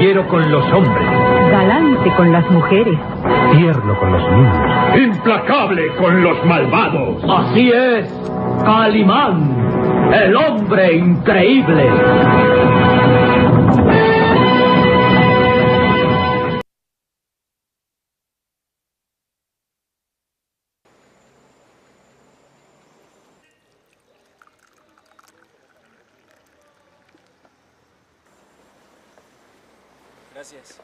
caballero con los hombres, galante con las mujeres, tierno con los niños, implacable con los malvados. Así es, Calimán, el hombre increíble. Gracias.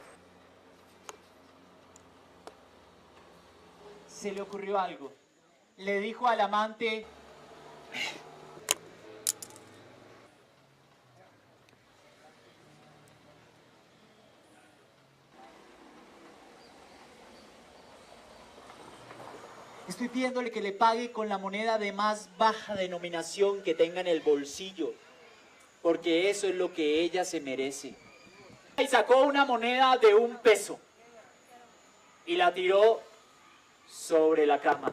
Se le ocurrió algo. Le dijo al amante: estoy pidiéndole que le pague con la moneda de más baja denominación que tenga en el bolsillo, porque eso es lo que ella se merece. Y sacó una moneda de 1 peso y la tiró sobre la cama.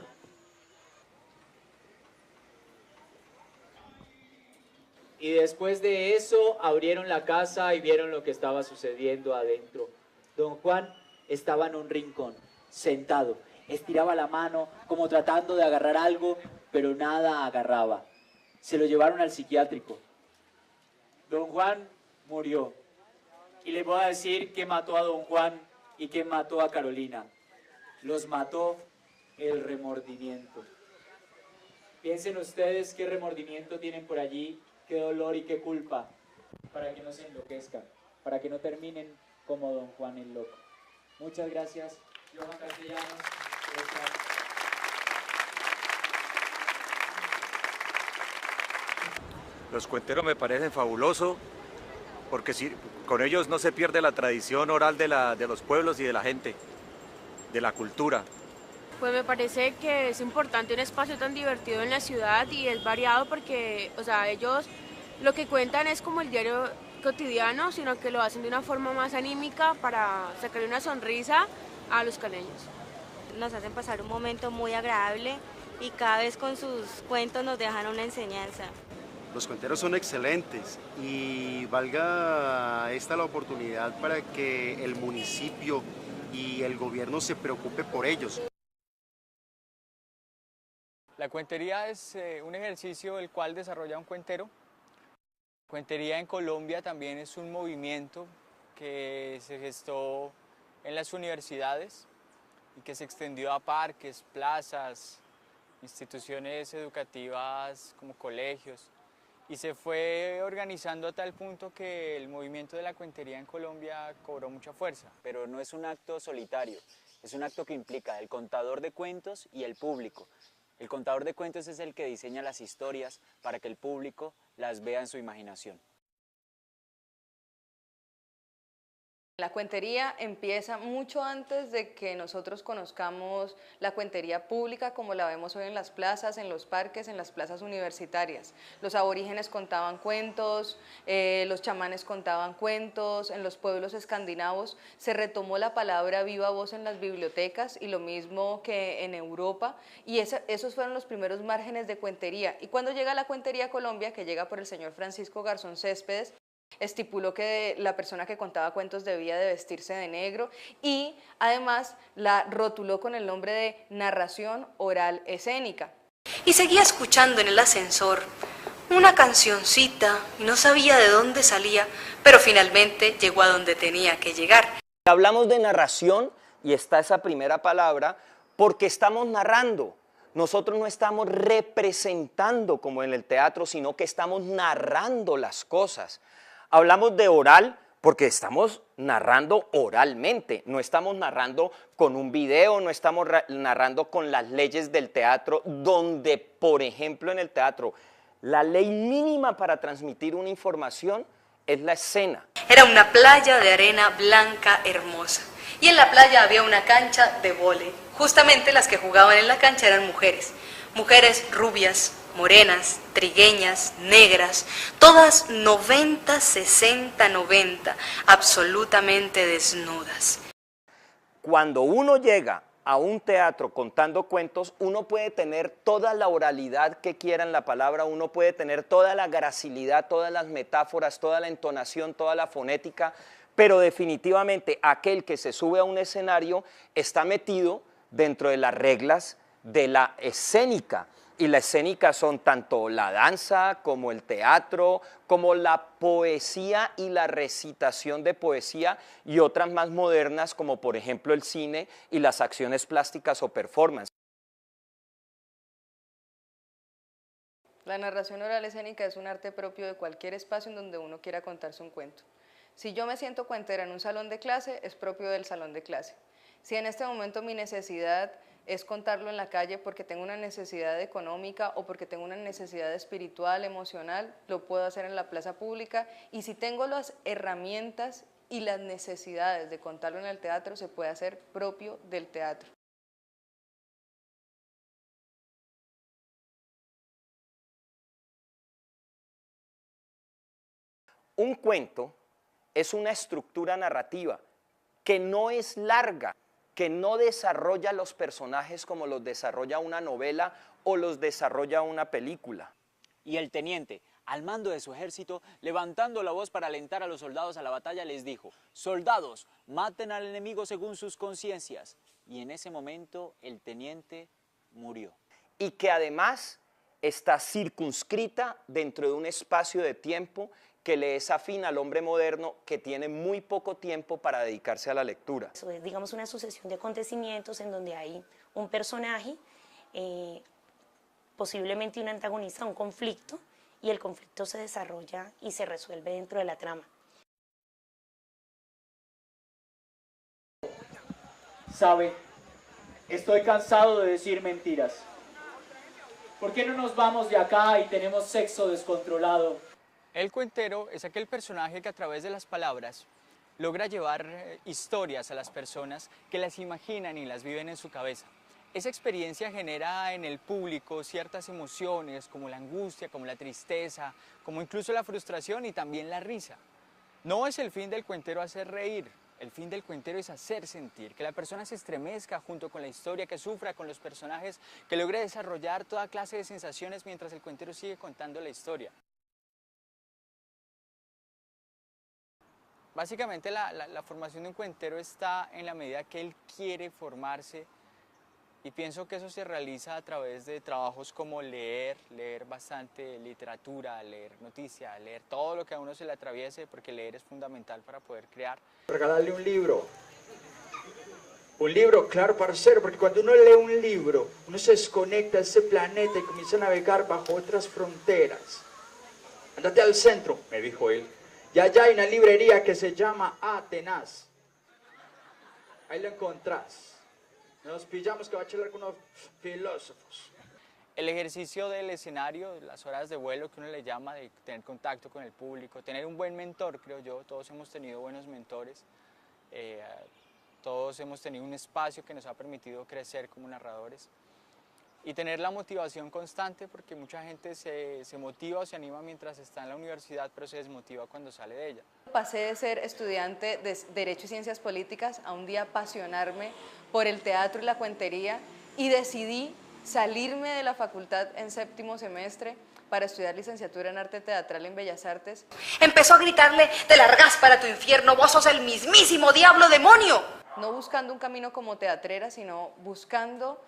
Y después de eso abrieron la casa y vieron lo que estaba sucediendo adentro. Don Juan estaba en un rincón, sentado. Estiraba la mano como tratando de agarrar algo, pero nada agarraba. Se lo llevaron al psiquiátrico. Don Juan murió. Y les voy a decir quién mató a Don Juan y quién mató a Carolina. Los mató el remordimiento. Piensen ustedes qué remordimiento tienen por allí, qué dolor y qué culpa, para que no se enloquezcan, para que no terminen como Don Juan el Loco. Muchas gracias, Johan Castellanos. Los cuenteros me parecen fabulosos, porque con ellos no se pierde la tradición oral de los pueblos y de la gente, de la cultura. Pues me parece que es importante un espacio tan divertido en la ciudad y es variado porque, o sea, ellos lo que cuentan es como el diario cotidiano, sino que lo hacen de una forma más anímica para sacarle una sonrisa a los caleños. Nos hacen pasar un momento muy agradable y cada vez con sus cuentos nos dejan una enseñanza. Los cuenteros son excelentes y valga esta la oportunidad para que el municipio y el gobierno se preocupe por ellos. La cuentería es un ejercicio el cual desarrolla un cuentero. Cuentería en Colombia también es un movimiento que se gestó en las universidades y que se extendió a parques, plazas, instituciones educativas como colegios. Y se fue organizando a tal punto que el movimiento de la cuentería en Colombia cobró mucha fuerza. Pero no es un acto solitario, es un acto que implica el contador de cuentos y el público. El contador de cuentos es el que diseña las historias para que el público las vea en su imaginación. La cuentería empieza mucho antes de que nosotros conozcamos la cuentería pública como la vemos hoy en las plazas, en los parques, en las plazas universitarias. Los aborígenes contaban cuentos, los chamanes contaban cuentos, en los pueblos escandinavos se retomó la palabra viva voz en las bibliotecas y lo mismo que en Europa, y esos fueron los primeros márgenes de cuentería. Y cuando llega la cuentería a Colombia, que llega por el señor Francisco Garzón Céspedes, estipuló que la persona que contaba cuentos debía de vestirse de negro y además la rotuló con el nombre de narración oral escénica. Y seguía escuchando en el ascensor una cancioncita y no sabía de dónde salía, pero finalmente llegó a donde tenía que llegar. Hablamos de narración y está esa primera palabra porque estamos narrando. Nosotros no estamos representando como en el teatro, sino que estamos narrando las cosas. Hablamos de oral porque estamos narrando oralmente, no estamos narrando con un video, no estamos narrando con las leyes del teatro, donde, por ejemplo, en el teatro, la ley mínima para transmitir una información es la escena. Era una playa de arena blanca hermosa y en la playa había una cancha de vóley. Justamente las que jugaban en la cancha eran mujeres, mujeres rubias, morenas, trigueñas, negras, todas 90, 60, 90, absolutamente desnudas. Cuando uno llega a un teatro contando cuentos, uno puede tener toda la oralidad que quiera en la palabra, uno puede tener toda la gracilidad, todas las metáforas, toda la entonación, toda la fonética, pero definitivamente aquel que se sube a un escenario está metido dentro de las reglas de la escénica. Y la escénica son tanto la danza como el teatro, como la poesía y la recitación de poesía y otras más modernas como por ejemplo el cine y las acciones plásticas o performance. La narración oral escénica es un arte propio de cualquier espacio en donde uno quiera contarse un cuento. Si yo me siento cuentera en un salón de clase, es propio del salón de clase. Si en este momento mi necesidad es contarlo en la calle porque tengo una necesidad económica o porque tengo una necesidad espiritual, emocional, lo puedo hacer en la plaza pública. Y si tengo las herramientas y las necesidades de contarlo en el teatro, se puede hacer propio del teatro. Un cuento es una estructura narrativa que no es larga, que no desarrolla los personajes como los desarrolla una novela o los desarrolla una película. Y el teniente, al mando de su ejército, levantando la voz para alentar a los soldados a la batalla, les dijo: soldados, maten al enemigo según sus conciencias. Y en ese momento el teniente murió. Y que además está circunscrita dentro de un espacio de tiempo que le es afín al hombre moderno que tiene muy poco tiempo para dedicarse a la lectura. Eso es, digamos, una sucesión de acontecimientos en donde hay un personaje, posiblemente un antagonista, un conflicto, y el conflicto se desarrolla y se resuelve dentro de la trama. Sabe, estoy cansado de decir mentiras. ¿Por qué no nos vamos de acá y tenemos sexo descontrolado? El cuentero es aquel personaje que a través de las palabras logra llevar historias a las personas que las imaginan y las viven en su cabeza. Esa experiencia genera en el público ciertas emociones como la angustia, como la tristeza, como incluso la frustración y también la risa. No es el fin del cuentero hacer reír, el fin del cuentero es hacer sentir, que la persona se estremezca junto con la historia, que sufra con los personajes, que logre desarrollar toda clase de sensaciones mientras el cuentero sigue contando la historia. Básicamente la formación de un cuentero está en la medida que él quiere formarse, y pienso que eso se realiza a través de trabajos como leer bastante literatura, leer noticias, leer todo lo que a uno se le atraviese, porque leer es fundamental para poder crear. Regalarle un libro, claro, parcero, porque cuando uno lee un libro, uno se desconecta de ese planeta y comienza a navegar bajo otras fronteras. Andate al centro, me dijo él. Y allá hay una librería que se llama Atenas. Ahí lo encontrás. Nos pillamos que va a charlar con unos filósofos. El ejercicio del escenario, las horas de vuelo que uno le llama, de tener contacto con el público, tener un buen mentor, creo yo. Todos hemos tenido buenos mentores. Todos hemos tenido un espacio que nos ha permitido crecer como narradores. Y tener la motivación constante, porque mucha gente se motiva o se anima mientras está en la universidad, pero se desmotiva cuando sale de ella. Pasé de ser estudiante de Derecho y Ciencias Políticas a un día apasionarme por el teatro y la cuentería, y decidí salirme de la facultad en séptimo semestre para estudiar licenciatura en Arte Teatral en Bellas Artes. Empezó a gritarle: te largas para tu infierno, vos sos el mismísimo diablo demonio. No buscando un camino como teatrera, sino buscando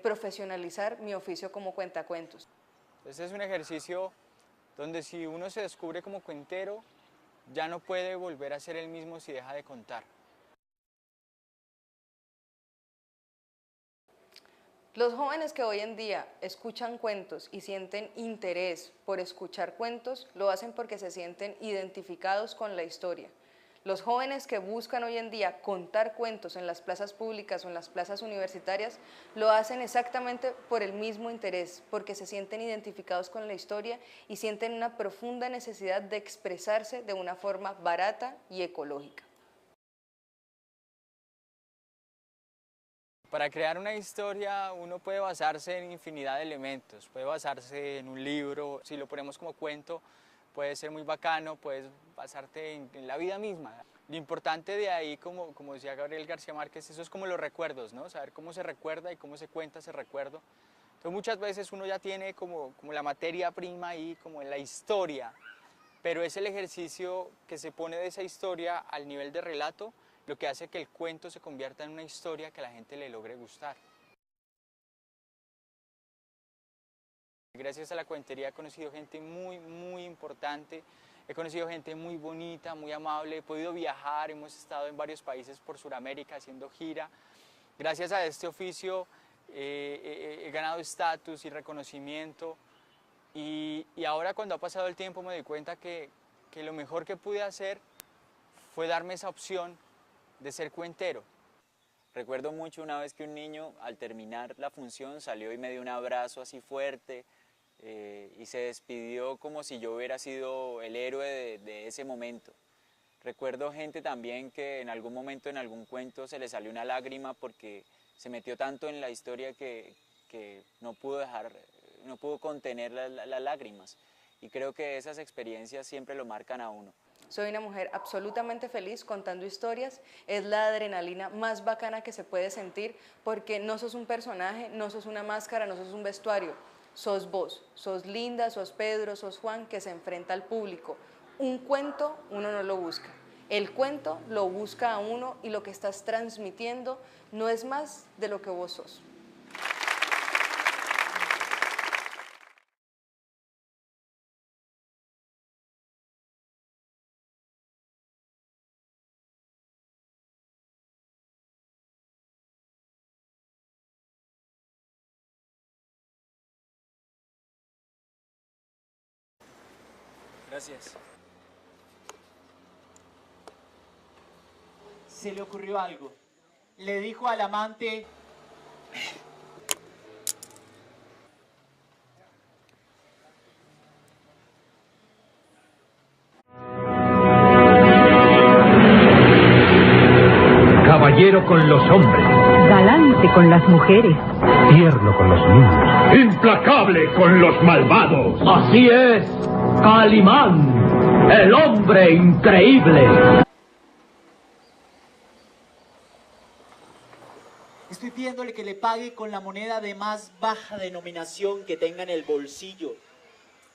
profesionalizar mi oficio como cuentacuentos. Este es un ejercicio donde si uno se descubre como cuentero, ya no puede volver a ser el mismo si deja de contar. Los jóvenes que hoy en día escuchan cuentos y sienten interés por escuchar cuentos, lo hacen porque se sienten identificados con la historia. Los jóvenes que buscan hoy en día contar cuentos en las plazas públicas o en las plazas universitarias lo hacen exactamente por el mismo interés, porque se sienten identificados con la historia y sienten una profunda necesidad de expresarse de una forma barata y ecológica. Para crear una historia uno puede basarse en infinidad de elementos, puede basarse en un libro, si lo ponemos como cuento, puede ser muy bacano, puedes basarte en la vida misma. Lo importante de ahí, como decía Gabriel García Márquez, eso es como los recuerdos, ¿no? Saber cómo se recuerda y cómo se cuenta ese recuerdo. Entonces muchas veces uno ya tiene como la materia prima ahí, como en la historia, pero es el ejercicio que se pone de esa historia al nivel de relato lo que hace que el cuento se convierta en una historia que a la gente le logre gustar. Gracias a la cuentería he conocido gente muy importante, he conocido gente muy bonita, muy amable, he podido viajar, hemos estado en varios países por Sudamérica haciendo gira. Gracias a este oficio he ganado estatus y reconocimiento y ahora cuando ha pasado el tiempo me doy cuenta que lo mejor que pude hacer fue darme esa opción de ser cuentero. Recuerdo mucho una vez que un niño al terminar la función salió y me dio un abrazo así fuerte y se despidió como si yo hubiera sido el héroe de ese momento. Recuerdo gente también que en algún momento en algún cuento se le salió una lágrima porque se metió tanto en la historia que no pudo contener las lágrimas. Y creo que esas experiencias siempre lo marcan a uno. Soy una mujer absolutamente feliz contando historias, es la adrenalina más bacana que se puede sentir porque no sos un personaje, no sos una máscara, no sos un vestuario, sos vos, sos Linda, sos Pedro, sos Juan que se enfrenta al público. Un cuento uno no lo busca, el cuento lo busca a uno y lo que estás transmitiendo no es más de lo que vos sos. Gracias. Se le ocurrió algo. Le dijo al amante: Caballero con los hombres. Galante con las mujeres. Tierno con los niños. Implacable con los malvados. Así es, Calimán, el hombre increíble. estoy pidiéndole que le pague con la moneda de más baja denominación que tenga en el bolsillo,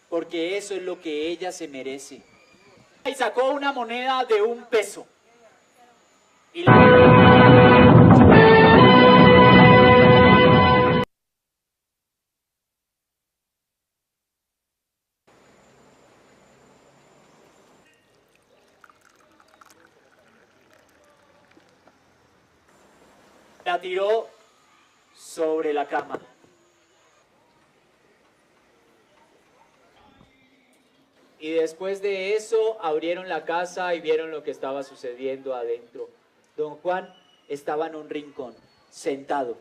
porque eso es lo que ella se merece. Y sacó una moneda de $1. Y la tiró sobre la cama. Y después de eso abrieron la casa y vieron lo que estaba sucediendo adentro. Don Juan estaba en un rincón, sentado.